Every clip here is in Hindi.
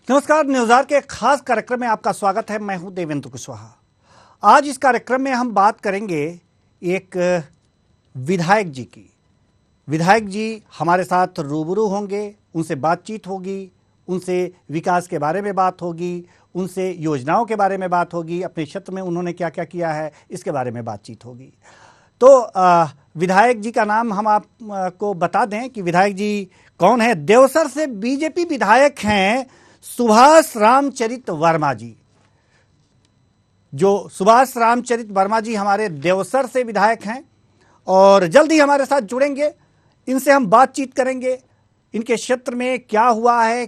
नमस्कार। न्यूज़ार के खास कार्यक्रम में आपका स्वागत है। मैं हूं देवेंद्र कुशवाहा। आज इस कार्यक्रम में हम बात करेंगे एक विधायक जी की। विधायक जी हमारे साथ रूबरू होंगे, उनसे बातचीत होगी, उनसे विकास के बारे में बात होगी, उनसे योजनाओं के बारे में बात होगी, अपने क्षेत्र में उन्होंने क्या क्या किया है इसके बारे में बातचीत होगी। तो विधायक जी का नाम हम आपको बता दें कि विधायक जी कौन है। देवसर से बीजेपी विधायक हैं सुभाष रामचरित वर्मा जी। जो सुभाष रामचरित वर्मा जी हमारे देवसर से विधायक हैं और जल्द ही हमारे साथ जुड़ेंगे। इनसे हम बातचीत करेंगे, इनके क्षेत्र में क्या हुआ है,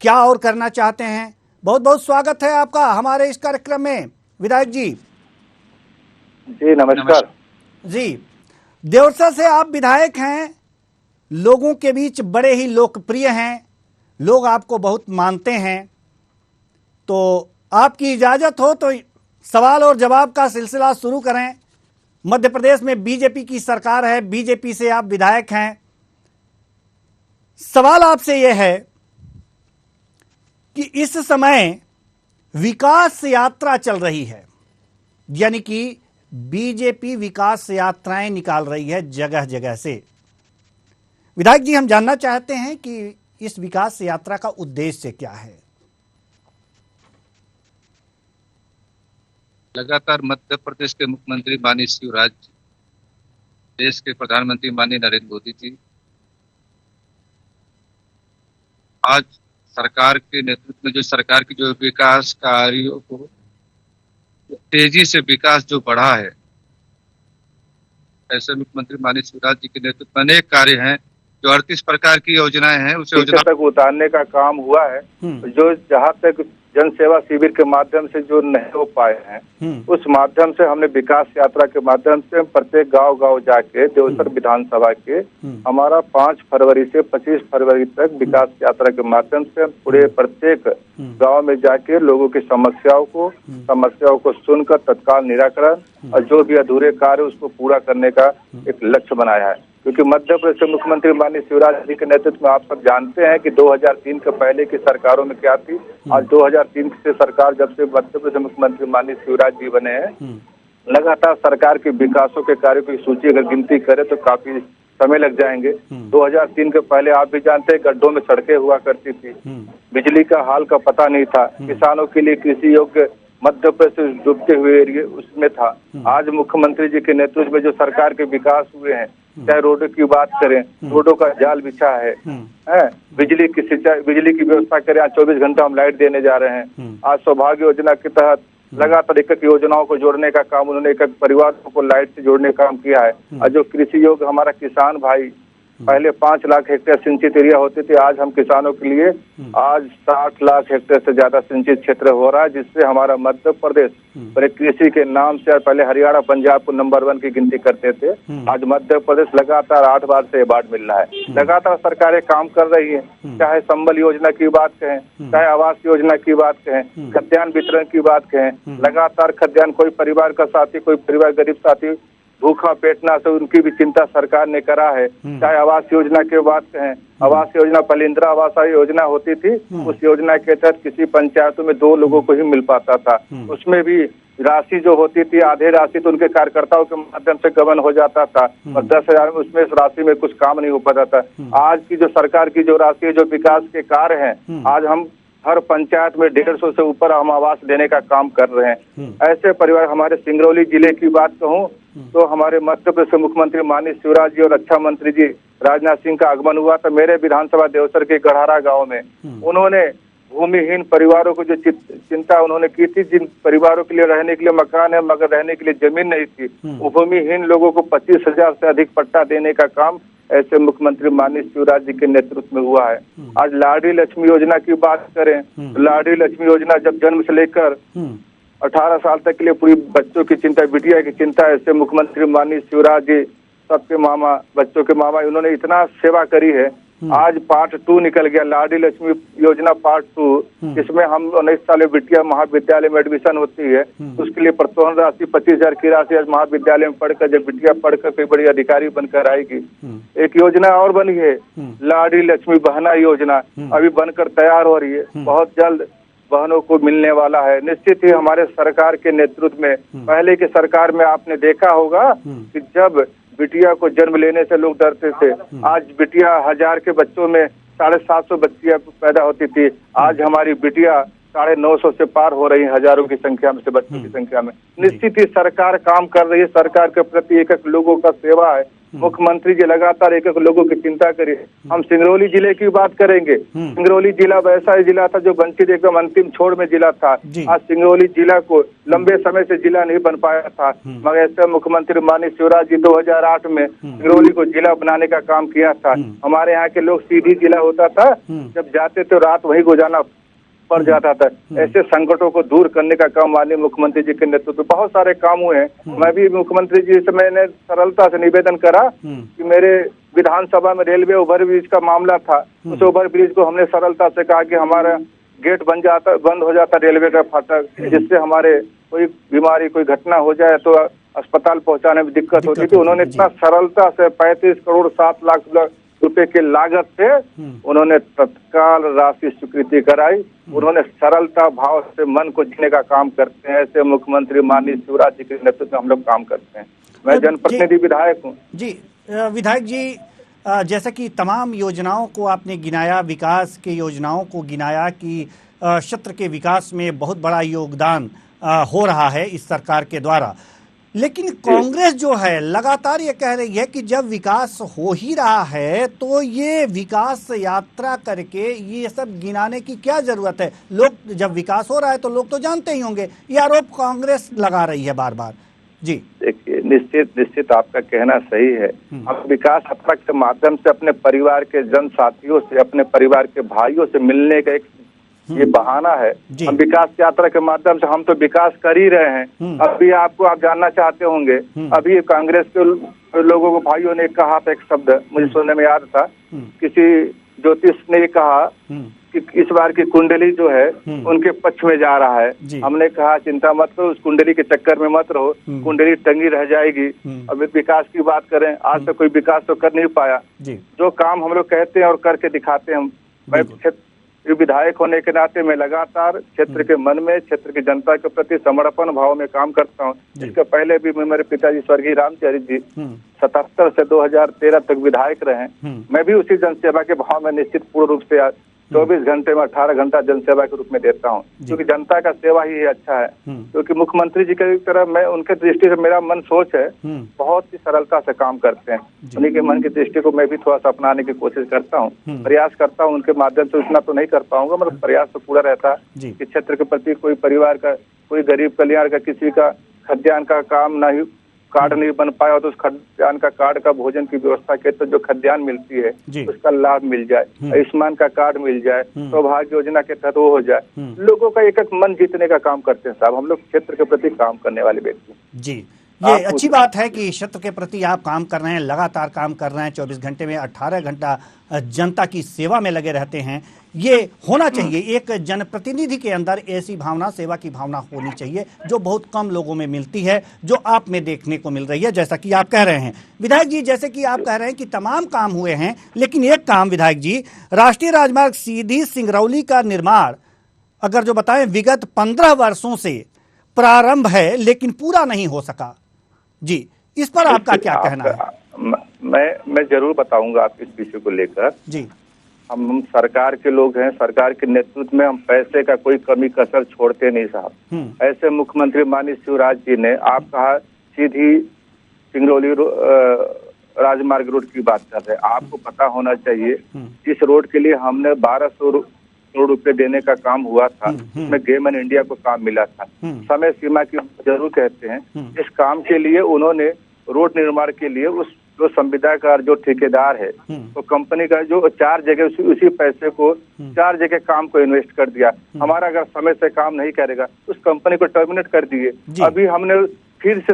क्या और करना चाहते हैं। बहुत बहुत स्वागत है आपका हमारे इस कार्यक्रम में विधायक जी। जी नमस्कार। जी, देवसर से आप विधायक हैं, लोगों के बीच बड़े ही लोकप्रिय हैं, लोग आपको बहुत मानते हैं। तो आपकी इजाजत हो तो सवाल और जवाब का सिलसिला शुरू करें। मध्य प्रदेश में बीजेपी की सरकार है, बीजेपी से आप विधायक हैं। सवाल आपसे यह है कि इस समय विकास यात्रा चल रही है, यानी कि बीजेपी विकास यात्राएं निकाल रही है जगह जगह से। विधायक जी, हम जानना चाहते हैं कि इस विकास यात्रा का उद्देश्य क्या है। लगातार मध्य प्रदेश के मुख्यमंत्री माननीय शिवराज जी, देश के प्रधानमंत्री माननीय नरेंद्र मोदी जी आज सरकार के नेतृत्व में जो सरकार की जो विकास कार्यों को तेजी से विकास जो बढ़ा है, ऐसे मुख्यमंत्री माननीय शिवराज जी के नेतृत्व में अनेक कार्य हैं। जो 38 प्रकार की योजनाएं हैं उस योजना तक उतारने का काम हुआ है। जो जहाँ तक जन सेवा शिविर के माध्यम से जो नहीं हो पाए हैं, उस माध्यम से हमने विकास यात्रा के माध्यम से प्रत्येक गांव जाके देवसर विधानसभा के हमारा 5 फरवरी से 25 फरवरी तक विकास यात्रा के माध्यम से पूरे प्रत्येक गांव में जाके लोगों की समस्याओं को सुनकर तत्काल निराकरण और जो भी अधूरे कार्य उसको पूरा करने का एक लक्ष्य बनाया है। क्योंकि मध्य प्रदेश के मुख्यमंत्री माननीय शिवराज जी के नेतृत्व में आप सब जानते हैं कि 2003 के पहले की सरकारों में क्या थी। आज 2003 से सरकार जब से मध्य प्रदेश मुख्यमंत्री माननीय शिवराज जी बने हैं, लगातार सरकार के विकासों के कार्यों की सूची अगर गिनती करें तो काफी समय लग जाएंगे। 2003 के पहले आप भी जानते हैं गड्ढों में सड़कें हुआ करती थी, बिजली का हाल का पता नहीं था, किसानों के लिए कृषि योग्य मध्य प्रदेश डूबते हुए एरिया उसमें था। आज मुख्यमंत्री जी के नेतृत्व में जो सरकार के विकास हुए हैं, चाहे रोडों की बात करें, रोडों का जाल बिछा है, बिजली की सिंचाई, बिजली की व्यवस्था करें, आज 24 घंटा हम लाइट देने जा रहे हैं। आज सौभाग्य योजना के तहत लगातार एक योजनाओं को जोड़ने का काम उन्होंने एक परिवारों को लाइट से जोड़ने का काम किया है। और जो कृषि योग्य हमारा किसान भाई, पहले 5 लाख हेक्टेयर सिंचित एरिया होते थे, आज हम किसानों के लिए आज 60 लाख हेक्टेयर से ज्यादा सिंचित क्षेत्र हो रहा है, जिससे हमारा मध्य प्रदेश बड़े कृषि के नाम से पहले हरियाणा पंजाब को नंबर 1 की गिनती करते थे। आज मध्य प्रदेश लगातार 8 बार से अवार्ड मिल रहा है। लगातार सरकारें काम कर रही है, चाहे संबल योजना की बात कहें, चाहे आवास योजना की बात कहें, खाद्यान्न वितरण की बात कहें, लगातार खाद्यान्न कोई परिवार का साथी, कोई परिवार गरीब साथी भूखा पेटना से उनकी भी चिंता सरकार ने करा है। चाहे आवास योजना की बात कहें, आवास योजना पहले इंदिरा आवास योजना होती थी, उस योजना के तहत किसी पंचायतों में 2 लोगों को ही मिल पाता था। उसमें भी राशि जो होती थी, आधे राशि तो उनके कार्यकर्ताओं के माध्यम से गबन हो जाता था और 10,000 में उसमें इस राशि में कुछ काम नहीं हो पाता था। आज की जो सरकार की जो राशि जो विकास के कार्य हैं, आज हम हर पंचायत में 150 से ऊपर हम आवास देने का काम कर रहे हैं। ऐसे परिवार, हमारे सिंगरौली जिले की बात कहूँ तो हमारे मध्य प्रदेश मुख्यमंत्री माननीय शिवराज जी और रक्षा मंत्री जी राजनाथ सिंह का आगमन हुआ तो मेरे विधानसभा देवसर के गढ़ारा गांव में उन्होंने भूमिहीन परिवारों को जो चिंता उन्होंने की थी, जिन परिवारों के लिए रहने के लिए मकान है मगर रहने के लिए जमीन नहीं थी, वो भूमिहीन लोगों को 25,000 से अधिक पट्टा देने का काम ऐसे मुख्यमंत्री माननीय शिवराज जी के नेतृत्व में हुआ है। आज लाडली लक्ष्मी योजना की बात करें, लाडली लक्ष्मी योजना जब जन्म से लेकर 18 साल तक के लिए पूरी बच्चों की चिंता, बिटिया की चिंता, ऐसे मुख्यमंत्री माननीय शिवराज जी सबके मामा, बच्चों के मामा, उन्होंने इतना सेवा करी है आज पार्ट 2 निकल गया, लाडली लक्ष्मी योजना पार्ट 2, जिसमें हम 19 साल में बिटिया महाविद्यालय में एडमिशन होती है, उसके लिए प्रोत्साहन राशि 25,000 की राशि आज महाविद्यालय में पढ़कर जब बिटिया पढ़कर कोई बड़ी अधिकारी बनकर आएगी। एक योजना और बनी है लाडली लक्ष्मी बहना योजना, अभी बनकर तैयार हो रही है, बहुत जल्द बहनों को मिलने वाला है। निश्चित ही हमारे सरकार के नेतृत्व में, पहले की सरकार में आपने देखा होगा कि जब बिटिया को जन्म लेने से लोग डरते थे, आज बिटिया 1000 के बच्चों में 750 बच्चियां पैदा होती थी, आज हमारी बिटिया 950 से पार हो रही है, हजारों की संख्या में से बच्चों की संख्या में। निश्चित ही सरकार काम कर रही है, सरकार के प्रति एक एक लोगों का सेवा है। मुख्यमंत्री जी लगातार एक एक लोगों की चिंता करिए। हम सिंगरौली जिले की बात करेंगे, सिंगरौली जिला वैसा ही जिला था जो वंचित एकदम अंतिम छोर में जिला था। आज सिंगरौली जिला को लंबे समय से जिला नहीं बन पाया था, मगर ऐसे मुख्यमंत्री माननीय शिवराज जी 2008 में सिंगरौली को जिला बनाने का काम किया था। हमारे यहाँ के लोग सीधी जिला होता था, जब जाते तो रात वहीं गुजारना पड़ जाता था। ऐसे संकटों को दूर करने का काम माननीय मुख्यमंत्री जी के नेतृत्व बहुत सारे काम हुए हैं। मैं भी मुख्यमंत्री जी से मैंने सरलता से निवेदन करा कि मेरे विधानसभा में रेलवे ओवरब्रिज का मामला था, उस ओवरब्रिज को हमने सरलता से कहा कि हमारा गेट बंद हो जाता रेलवे का फाटक, जिससे हमारे कोई बीमारी कोई घटना हो जाए तो अस्पताल पहुंचाने में दिक्कत होती थी। उन्होंने इतना सरलता से 35 करोड़ 7 लाख रुपए के लागत से उन्होंने तत्काल राशि स्वीकृति कराई। उन्होंने सरलता भाव से मन को जीने का काम करते हैं। ऐसे मुख्यमंत्री माननीय शिवराज जी के नेतृत्व में हम लोग काम करते हैं। मैं जनप्रतिनिधि विधायक हूँ। जी विधायक जी, जैसा कि तमाम योजनाओं को आपने गिनाया, विकास के योजनाओं को गिनाया कि क्षेत्र के विकास में बहुत बड़ा योगदान हो रहा है इस सरकार के द्वारा, लेकिन कांग्रेस जो है लगातार ये कह रही है कि जब विकास हो ही रहा है तो ये विकास यात्रा करके ये सब गिनाने की क्या जरूरत है। लोग जब विकास हो रहा है तो लोग तो जानते ही होंगे। ये आरोप कांग्रेस लगा रही है बार बार। जी देखिए, निश्चित आपका कहना सही है। हम विकास यात्रा के माध्यम से अपने परिवार के जन साथियों से, अपने परिवार के भाइयों से मिलने का एक ये बहाना है। हम विकास यात्रा के माध्यम से हम तो विकास कर ही रहे हैं। अभी आप जानना चाहते होंगे, अभी कांग्रेस के लोगों को भाइयों ने कहा था एक शब्द, मुझे सुनने में याद था, किसी ज्योतिष ने कहा कि इस बार की कुंडली जो है उनके पक्ष में जा रहा है। हमने कहा चिंता मत करो, उस कुंडली के चक्कर में मत रहो, कुंडली टंगी रह जाएगी। अब विकास की बात करें, आज तक कोई विकास तो कर नहीं पाया। जो काम हम लोग कहते हैं और करके दिखाते हैं। मैं विधायक होने के नाते मैं लगातार क्षेत्र के मन में, क्षेत्र की जनता के प्रति समर्पण भाव में काम करता हूँ। इसके पहले भी मेरे पिताजी स्वर्गीय रामचरित्र जी 77 से 2013 तक विधायक रहे। मैं भी उसी जनसेवा के भाव में निश्चित पूर्ण रूप से 24 घंटे में 18 घंटा जनसेवा के रूप में देता हूँ, क्योंकि जनता का सेवा ही अच्छा है। क्योंकि मुख्यमंत्री जी की तरह मैं उनके दृष्टि से मेरा मन सोच है, बहुत ही सरलता से काम करते हैं। उन्हीं के मन की दृष्टि को मैं भी थोड़ा सा अपनाने की कोशिश करता हूँ, प्रयास करता हूँ। उनके माध्यम से उतना तो नहीं कर पाऊंगा, मतलब प्रयास तो पूरा रहता है कि क्षेत्र के प्रति कोई परिवार का, कोई गरीब कल्याण का, किसी का खाद्यान्न का काम नहीं, कार्ड नहीं बन पाया तो उस खाद्यान्न का कार्ड का भोजन की व्यवस्था के तो जो खाद्यान्न मिलती है उसका लाभ मिल जाए, आयुष्मान का कार्ड मिल जाए, सौभाग्य योजना के तहत वो हो जाए। लोगों का एक एक मन जीतने का काम करते हैं साहब, हम लोग क्षेत्र के प्रति काम करने वाले व्यक्ति। जी, ये अच्छी बात है कि क्षेत्र के प्रति आप काम कर रहे हैं, लगातार काम कर रहे हैं, 24 घंटे में 18 घंटा जनता की सेवा में लगे रहते हैं। ये होना चाहिए, एक जनप्रतिनिधि के अंदर ऐसी भावना, सेवा की भावना होनी चाहिए जो बहुत कम लोगों में मिलती है, जो आप में देखने को मिल रही है, जैसा कि आप कह रहे हैं। विधायक जी, जैसे कि आप कह रहे हैं कि तमाम काम हुए हैं, लेकिन एक काम विधायक जी, राष्ट्रीय राजमार्ग सीधी सिंगरौली का निर्माण अगर जो बताएं विगत 15 वर्षों से प्रारंभ है लेकिन पूरा नहीं हो सका। जी, इस पर आपका क्या कहना है? मैं जरूर बताऊंगा आप इस विषय को लेकर। जी, हम सरकार के लोग हैं, सरकार के नेतृत्व में हम पैसे का कोई कमी कसर छोड़ते नहीं साहब। ऐसे मुख्यमंत्री माननीय शिवराज जी ने, आप कहा सीधी सिंगरौली राजमार्ग रोड की बात कर रहे हैं, आपको पता होना चाहिए इस रोड के लिए हमने 1200 करोड़ रुपए देने का काम हुआ था, उसमें गेम एंड इंडिया को काम मिला था। समय सीमा की जरूर कहते हैं, इस काम के लिए उन्होंने रोड निर्माण के लिए उस जो संविदाकार जो ठेकेदार है तो कंपनी का जो 4 जगह उसी पैसे को 4 जगह काम को इन्वेस्ट कर दिया। हमारा अगर समय से काम नहीं करेगा उस कंपनी को टर्मिनेट कर दिए। अभी हमने फिर से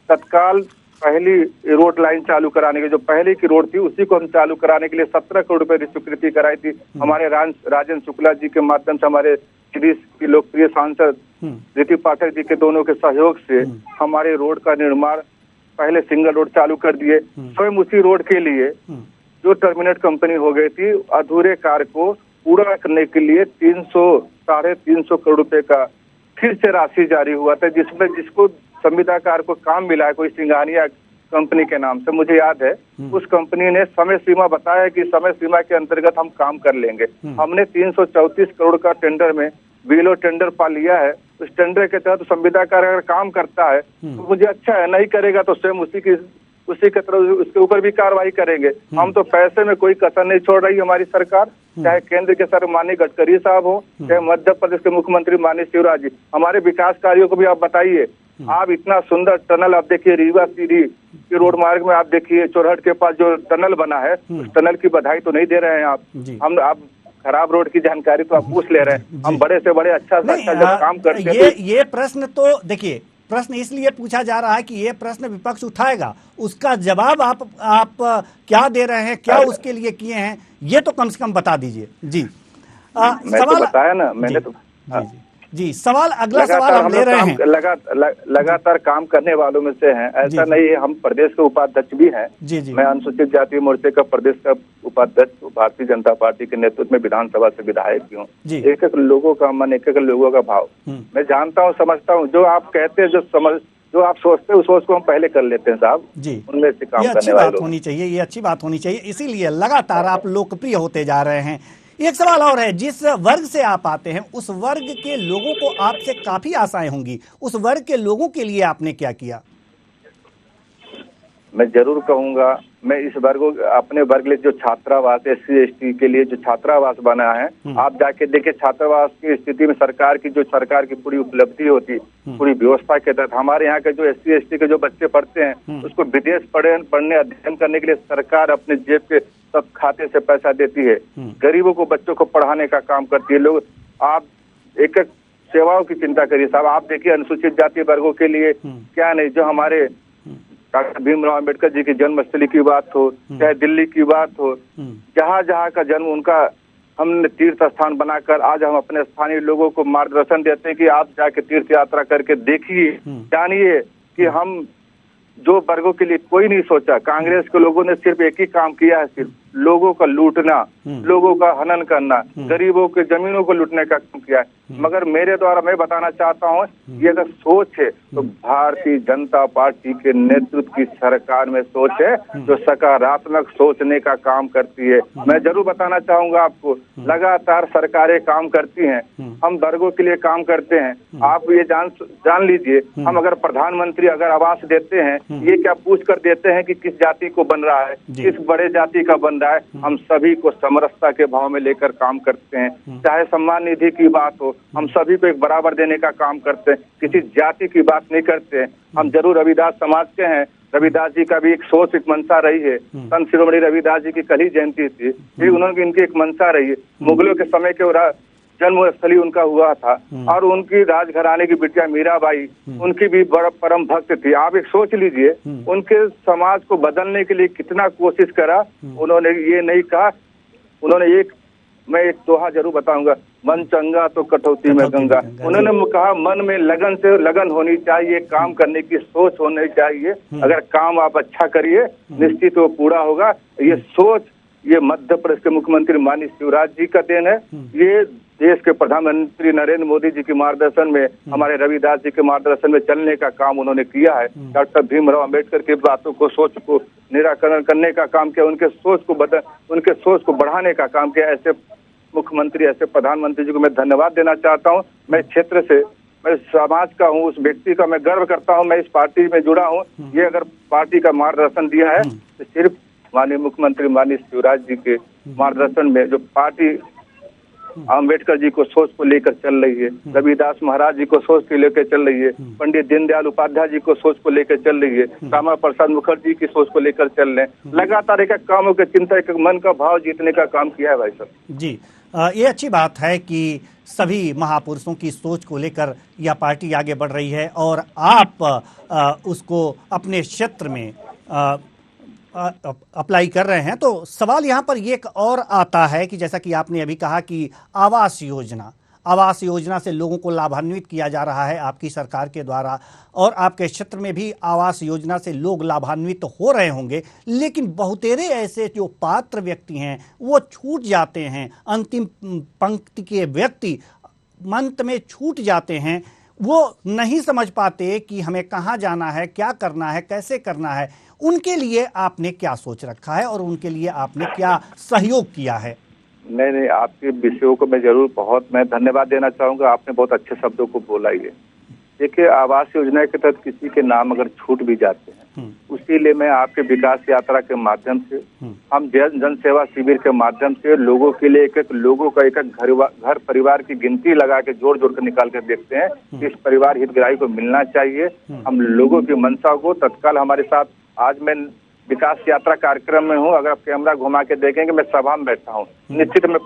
तत्काल पहली रोड लाइन चालू कराने की, जो पहले की रोड थी उसी को हम चालू कराने के लिए 17 करोड़ रुपए स्वीकृति कराई थी। हमारे राजेंद्र शुक्ला जी के माध्यम से, हमारे श्री की लोकप्रिय सांसद ऋति पाठक जी के दोनों के सहयोग से हमारे रोड का निर्माण, पहले सिंगल रोड चालू कर दिए। स्वयं उसी रोड के लिए जो टर्मिनेट कंपनी हो गई थी, अधूरे कार्य को पूरा करने के लिए 300-350 करोड़ रुपए का फिर से राशि जारी हुआ था, जिसमें जिसको संविदाकार को काम मिला है कोई सिंघानिया कंपनी के नाम से, मुझे याद है। उस कंपनी ने समय सीमा बताया कि समय सीमा के अंतर्गत हम काम कर लेंगे। हमने 334 करोड़ का टेंडर में बीएलओ टेंडर पा लिया है। उस टेंडर के तहत संविदाकार अगर काम करता है तो मुझे अच्छा है, नहीं करेगा तो स्वयं उसी के तरफ उसके ऊपर भी कार्रवाई करेंगे। हम तो पैसे में कोई कसर नहीं छोड़ रही हमारी सरकार, चाहे केंद्र के सर माननीय गडकरी साहब हो, चाहे मध्य प्रदेश के मुख्यमंत्री माननीय शिवराज जी। हमारे विकास कार्यों को भी आप बताइए। आप इतना सुंदर टनल आप देखिए, रीवा सीधी के रोड मार्ग में आप देखिए, चौरहट के पास जो टनल बना है, उस टनल की बधाई तो नहीं दे रहे हैं आप खराब रोड की जानकारी तो आप पूछ ले रहे हैं। हम बड़े से बड़े अच्छा से अच्छा जब काम करते हैं। ये प्रश्न तो देखिए, प्रश्न इसलिए पूछा जा रहा है कि ये प्रश्न विपक्ष उठाएगा, उसका जवाब आप क्या दे रहे हैं, क्या उसके लिए किए हैं, ये तो कम से कम बता दीजिए। जी मैं तो बताया ना, मैंने तो जी सवाल, अगला सवाल हम ले रहे हैं। लगातार काम करने वालों में से हैं, ऐसा नहीं है। हम प्रदेश के उपाध्यक्ष भी हैं। मैं अनुसूचित जाति मोर्चे का प्रदेश का उपाध्यक्ष, भारतीय जनता पार्टी के नेतृत्व में विधानसभा से विधायक भी हूँ। एक एक लोगों का मन, एक एक लोगों का भाव मैं जानता हूँ, समझता हूँ। जो आप कहते हैं, जो आप सोचते हैं, उस सोच को हम पहले कर लेते हैं साहब जी। उनमें से काम करने वाले लोग होनी चाहिए, ये अच्छी बात होनी चाहिए। इसीलिए लगातार आप लोकप्रिय होते जा रहे हैं। एक सवाल और है, जिस वर्ग से आप आते हैं उस वर्ग के लोगों को आपसे काफी आशाएं होंगी, उस वर्ग के लोगों के लिए आपने क्या किया? मैं जरूर कहूंगा, मैं इस वर्ग, अपने वर्ग लिए जो छात्रावास SC/ST के लिए जो छात्रावास बना है, आप जाके देखिए छात्रावास की स्थिति में सरकार की पूरी उपलब्धि होती, पूरी व्यवस्था के तहत हमारे यहाँ के जो SC/ST के जो बच्चे पढ़ते हैं, उसको विदेश पढ़ने अध्ययन करने के लिए सरकार अपने जेब के सब खाते से पैसा देती है। गरीबों को, बच्चों को पढ़ाने का काम करती है। लोग, आप एक एक सेवाओं की चिंता करिए साहब। आप देखिए अनुसूचित जाति वर्गों के लिए क्या नहीं, जो हमारे डॉक्टर भीमराव अंबेडकर जी की जन्मस्थली की बात हो, चाहे दिल्ली की बात हो, जहाँ जहाँ का जन्म उनका हमने तीर्थ स्थान बनाकर आज हम अपने स्थानीय लोगों को मार्गदर्शन देते हैं कि आप जाके तीर्थ यात्रा करके देखिए, जानिए कि हम जो वर्गों के लिए कोई नहीं सोचा। कांग्रेस के लोगों ने सिर्फ एक ही काम किया है, सिर्फ लोगों का लूटना, लोगों का हनन करना, गरीबों के जमीनों को लूटने का काम किया है। मगर मेरे द्वारा मैं बताना चाहता हूँ, ये अगर सोच है तो भारतीय जनता पार्टी के नेतृत्व की सरकार में सोच है जो सकारात्मक सोचने का काम करती है। मैं जरूर बताना चाहूंगा आपको, लगातार सरकारें काम करती हैं, हम वर्गों के लिए काम करते हैं। आप ये जान लीजिए, हम अगर प्रधानमंत्री अगर आवास देते हैं, ये क्या पूछ कर देते हैं कि किस जाति को बन रहा है, किस बड़े जाति का बन रहा है। हम सभी को समरसता के भाव में लेकर काम करते हैं। चाहे सम्मान निधि की बात हो, हम सभी को एक बराबर देने का काम करते हैं, किसी जाति की बात नहीं करते। हम जरूर रविदास समाज के हैं, रविदास जी का भी एक सोच, एक मंशा रही है। संत शिरोमणि रविदास जी की कल ही जयंती थी, फिर उन्होंने इनकी एक मंशा रही है। मुगलों के समय के जन्मस्थली उनका हुआ था, और उनकी राजघराने की बिटिया मीराबाई, उनकी भी बड़ा परम भक्त थी। आप एक सोच लीजिए, उनके समाज को बदलने के लिए कितना कोशिश करा। उन्होंने ये नहीं कहा, उन्होंने मैं एक दोहा जरूर बताऊंगा, मन चंगा तो कटौती में गंगा। उन्होंने कहा मन में लगन से लगन होनी चाहिए, काम करने की सोच होनी चाहिए। अगर काम आप अच्छा करिए, निश्चित वो पूरा होगा। ये सोच, ये मध्य प्रदेश के मुख्यमंत्री माननीय शिवराज जी का देन है। ये देश के प्रधानमंत्री नरेंद्र मोदी जी के मार्गदर्शन में, हमारे रविदास जी के मार्गदर्शन में चलने का काम उन्होंने किया है। डॉक्टर भीमराव अंबेडकर की बातों को, सोच को निराकरण करने का काम किया, उनके सोच को बढ़ाने का काम किया। ऐसे मुख्यमंत्री, ऐसे प्रधानमंत्री जी को मैं धन्यवाद देना चाहता हूँ। मैं क्षेत्र से, मैं समाज का हूँ, उस व्यक्ति का मैं गर्व करता हूँ। मैं इस पार्टी में जुड़ा हूँ। ये अगर पार्टी का मार्गदर्शन दिया है तो सिर्फ माननीय मुख्यमंत्री माननीय शिवराज जी के मार्गदर्शन में, जो पार्टी अम्बेडकर जी को सोच को लेकर चल रही है, रविदास महाराज जी को सोच को लेकर चल रही है, पंडित दीनदयाल उपाध्याय जी को सोच को लेकर चल रही है, श्यामा प्रसाद मुखर्जी की सोच को लेकर चल रहे हैं। लगातार एक कामों के चिंता, एक मन का भाव जीतने का काम किया है भाई साहब। जी, ये अच्छी बात है कि सभी महापुरुषों की सोच को लेकर यह पार्टी आगे बढ़ रही है और आप उसको अपने क्षेत्र में अप्लाई कर रहे हैं। तो सवाल यहाँ पर ये एक और आता है कि जैसा कि आपने अभी कहा कि आवास योजना से लोगों को लाभान्वित किया जा रहा है आपकी सरकार के द्वारा, और आपके क्षेत्र में भी आवास योजना से लोग लाभान्वित हो रहे होंगे, लेकिन बहुतेरे ऐसे जो पात्र व्यक्ति हैं वो छूट जाते हैं। अंतिम पंक्ति के व्यक्ति अंत में छूट जाते हैं, वो नहीं समझ पाते कि हमें कहाँ जाना है, क्या करना है, कैसे करना है। उनके लिए आपने क्या सोच रखा है और उनके लिए आपने क्या सहयोग किया है? नहीं, आपके विषयों को मैं जरूर मैं धन्यवाद देना चाहूंगा। आपने बहुत अच्छे शब्दों को बोला। ये देखिए, आवास योजना के तहत किसी के नाम अगर छूट भी जाते हैं, उसी लिए मैं आपके विकास यात्रा के माध्यम से, हम जन सेवा शिविर के माध्यम से लोगों के लिए एक लोगों का एक घर परिवार की गिनती लगा के जोड़ कर निकाल कर देखते हैं कि इस परिवार हितग्राही को मिलना चाहिए। हम लोगों की मंशा को तत्काल हमारे साथ, आज मैं विकास यात्रा कार्यक्रम में हूँ, अगर आप कैमरा घुमा के देखेंगे मैं सभा में बैठा हूँ। निश्चित में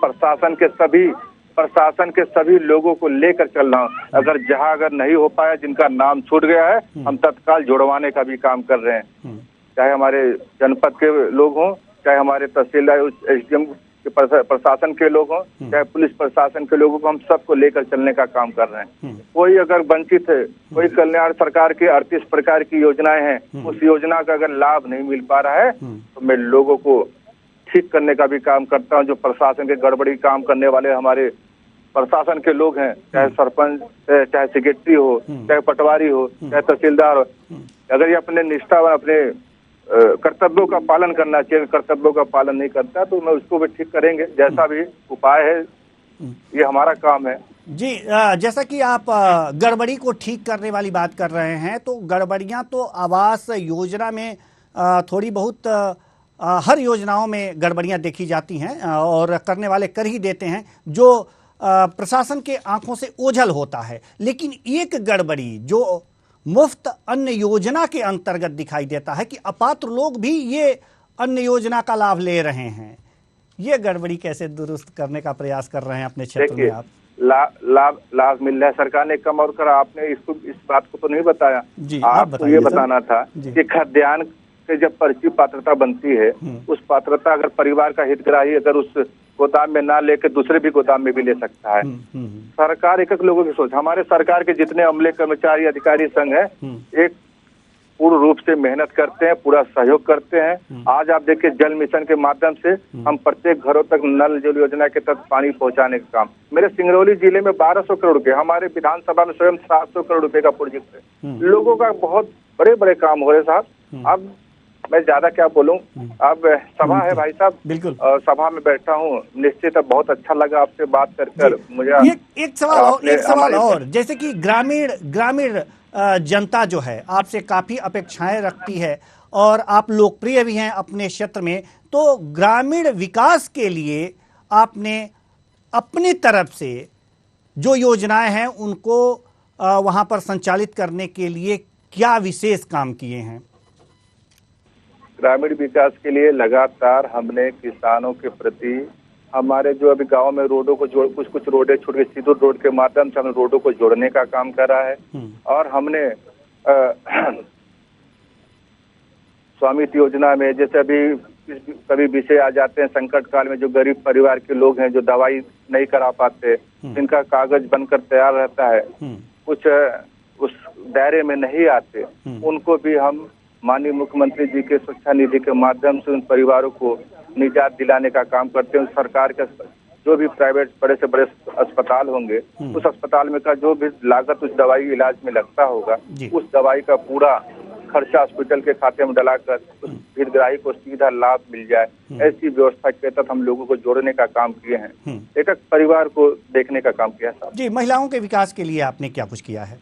प्रशासन के सभी लोगों को लेकर चल रहा हूँ। अगर नहीं हो पाया, जिनका नाम छूट गया है, हम तत्काल जुड़वाने का भी काम कर रहे हैं। चाहे हमारे जनपद के लोग हों, चाहे हमारे तहसीलदार SDM के प्रशासन के लोग हों, चाहे पुलिस प्रशासन के लोगों को, हम सबको लेकर चलने का काम कर रहे हैं। कोई अगर वंचित है, कोई कल्याण सरकार की 38 प्रकार की योजनाएं हैं, उस योजना का अगर लाभ नहीं मिल पा रहा है तो मैं लोगों को ठीक करने का भी काम करता हूं। जो प्रशासन के गड़बड़ी काम करने वाले हमारे प्रशासन के लोग हैं, चाहे सरपंच, चाहे सेक्रेटरी हो, चाहे पटवारी हो, चाहे तहसीलदार हो, अगर ये अपने निष्ठा व अपने कर्तव्यों का पालन करना चाहिए, कर्तव्यों का पालन नहीं करता तो मैं उसको भी ठीक करेंगे। जैसा भी उपाय है, ये हमारा काम है। जी, जैसा कि आप गड़बड़ी को ठीक करने वाली बात कर रहे हैं, तो गड़बड़ियां तो आवास योजना में थोड़ी बहुत हर योजनाओं में गड़बड़ियां देखी जाती हैं और करने वाले कर ही देते हैं, जो प्रशासन के आंखों से ओझल होता है। लेकिन एक गड़बड़ी जो मुफ्त अन्न योजना के अंतर्गत दिखाई देता है कि अपात्र लोग भी ये अन्न योजना का लाभ ले रहे हैं, ये गड़बड़ी कैसे दुरुस्त करने का प्रयास कर रहे हैं अपने क्षेत्र में आप? लाभ मिल रहा है, सरकार ने कम और करा। आपने इस बात को तो नहीं बताया। जी, आपको ये बताना था कि खाद्यान्न के जब पर्ची पात्रता बनती है, उस पात्रता अगर परिवार का हितग्राही अगर उस गोदाम में ना लेकर दूसरे भी गोदाम में भी ले सकता है। सरकार एक लोगों की सोच, हमारे सरकार के जितने अमले, कर्मचारी, अधिकारी संघ है, एक पूर्ण रूप से मेहनत करते हैं, पूरा सहयोग करते हैं। आज आप देखिए, जल मिशन के माध्यम से हम प्रत्येक घरों तक नल जल योजना के तहत पानी पहुंचाने का काम, मेरे सिंगरौली जिले में 1200 करोड़ रुपए, हमारे विधानसभा में स्वयं 700 करोड़ रुपए का प्रोजेक्ट है। लोगों का बहुत बड़े बड़े काम हो रहे साहब। अब मैं ज्यादा क्या बोलूं, अब सभा है भाई साहब, बिल्कुल, और सभा में बैठा हूं। निश्चित बहुत अच्छा लगा आपसे बात कर मुझे। एक सवाल और, जैसे कि ग्रामीण जनता जो है आपसे काफी अपेक्षाएं रखती है और आप लोकप्रिय भी हैं अपने क्षेत्र में, तो ग्रामीण विकास के लिए आपने अपनी तरफ से जो योजनाएं हैं उनको वहां पर संचालित करने के लिए क्या विशेष काम किए हैं? ग्रामीण विकास के लिए लगातार हमने किसानों के प्रति, हमारे जो अभी गांव में रोडों को जोड़, कुछ रोडें छूट गई, सिद्धूर रोड के माध्यम से हमने रोडों को जोड़ने का काम करा है। और हमने स्वामित्व योजना में, जैसे अभी कभी विषय आ जाते हैं संकट काल में, जो गरीब परिवार के लोग हैं, जो दवाई नहीं करा पाते, जिनका कागज बनकर तैयार रहता है, कुछ उस दायरे में नहीं आते, उनको भी हम माननीय मुख्यमंत्री जी के शिक्षा निधि के माध्यम से उन परिवारों को निजात दिलाने का काम करते हैं। सरकार के जो भी प्राइवेट बड़े से बड़े अस्पताल होंगे, उस अस्पताल में का जो भी लागत उस दवाई इलाज में लगता होगा, उस दवाई का पूरा खर्चा हॉस्पिटल के खाते में डलाकर उस हितग्राही को सीधा लाभ मिल जाए, ऐसी व्यवस्था के तहत हम लोगों को जोड़ने का काम किए हैं। एक परिवार को देखने का काम किया है। जी, महिलाओं के विकास के लिए आपने क्या कुछ किया है?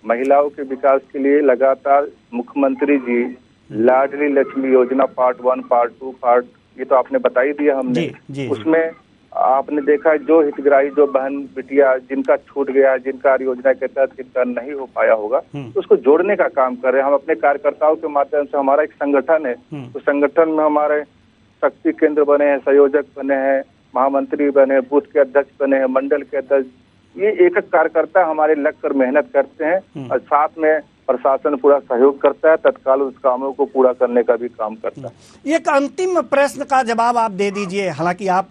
महिलाओं के विकास के लिए लगातार मुख्यमंत्री जी लाडली लक्ष्मी योजना पार्ट 1, पार्ट 2, पार्ट, ये तो आपने बता ही दिया हमने। जी। उसमें आपने देखा जो हितग्राही, जो बहन बिटिया जिनका छूट गया, जिनका योजना के तहत जिनका नहीं हो पाया होगा, तो उसको जोड़ने का काम कर रहे हैं हम अपने कार्यकर्ताओं के माध्यम से। हमारा एक संगठन है, तो संगठन में हमारे शक्ति केंद्र बने हैं, संयोजक बने हैं, महामंत्री बने, बूथ के अध्यक्ष बने, मंडल के अध्यक्ष, ये एक एक कार्यकर्ता हमारे लग कर मेहनत करते हैं और साथ में प्रशासन पूरा सहयोग करता है, तत्काल उस कामों को पूरा करने का भी काम करता है। एक अंतिम प्रश्न का जवाब आप दे दीजिए, हालांकि आप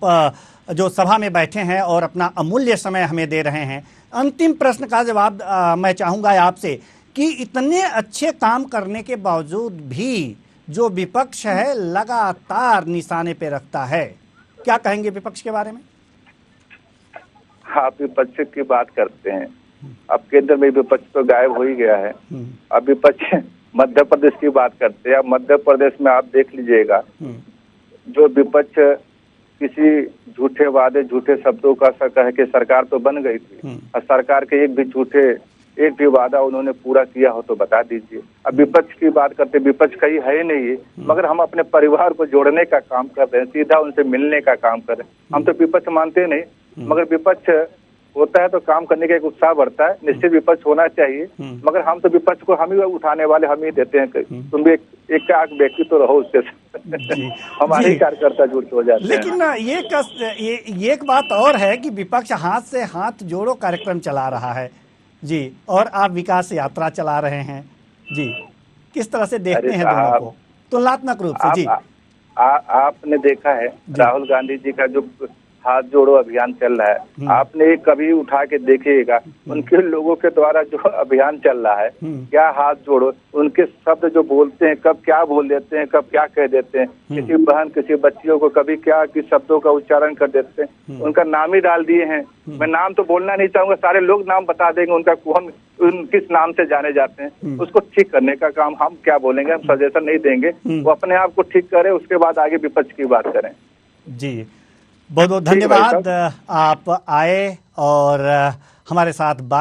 जो सभा में बैठे हैं और अपना अमूल्य समय हमें दे रहे हैं। अंतिम प्रश्न का जवाब मैं चाहूंगा आपसे कि इतने अच्छे काम करने के बावजूद भी जो विपक्ष है लगातार निशाने पे रखता है, क्या कहेंगे विपक्ष के बारे में? आप विपक्ष की बात करते हैं, अब केंद्र में विपक्ष तो गायब हो ही गया है। अब विपक्ष मध्य प्रदेश की बात करते हैं। अब मध्य प्रदेश में आप देख लीजिएगा, जो विपक्ष किसी झूठे वादे, झूठे शब्दों का कह के सरकार तो बन गई थी, और सरकार के एक भी वादा उन्होंने पूरा किया हो तो बता दीजिए। अब विपक्ष की बात करते, विपक्ष कहीं है नहीं, मगर हम अपने परिवार को जोड़ने का काम कर रहे हैं, सीधा उनसे मिलने का काम कर रहे हैं। हम तो विपक्ष मानते नहीं, मगर विपक्ष होता है तो काम करने का एक उत्साह बढ़ता है। निश्चित विपक्ष होना चाहिए, मगर हम तो विपक्ष को हम ही उठाने वाले हम ही देते हैं। तुम भी एक व्यक्ति तो रहो उसके हमारे कार्यकर्ता जुड़ के हो जाते हैं। लेकिन ये एक बात और है कि विपक्ष हाथ से हाथ जोड़ो कार्यक्रम चला रहा है जी, और आप विकास यात्रा चला रहे हैं जी। किस तरह से देखते हैं दोनों को तुलनात्मक रूप से? जी, आपने देखा है राहुल गांधी जी का जो हाथ जोड़ो अभियान चल रहा है, आपने कभी उठा के देखिएगा उनके लोगों के द्वारा जो अभियान चल रहा है, क्या हाथ जोड़ो, उनके शब्द जो बोलते हैं, कब क्या बोल देते हैं, कब क्या कह देते हैं, किसी बहन किसी बच्चियों को कभी क्या किस शब्दों का उच्चारण कर देते हैं, उनका नाम ही डाल दिए हैं। मैं नाम तो बोलना नहीं चाहूंगा, सारे लोग नाम बता देंगे उनका, कौन किस नाम से जाने जाते हैं। उसको ठीक करने का काम हम क्या बोलेंगे, हम सजेशन नहीं देंगे, वो अपने आप को ठीक करे, उसके बाद आगे विपक्ष की बात करें। जी, बहुत बहुत धन्यवाद, आप आए और हमारे साथ बात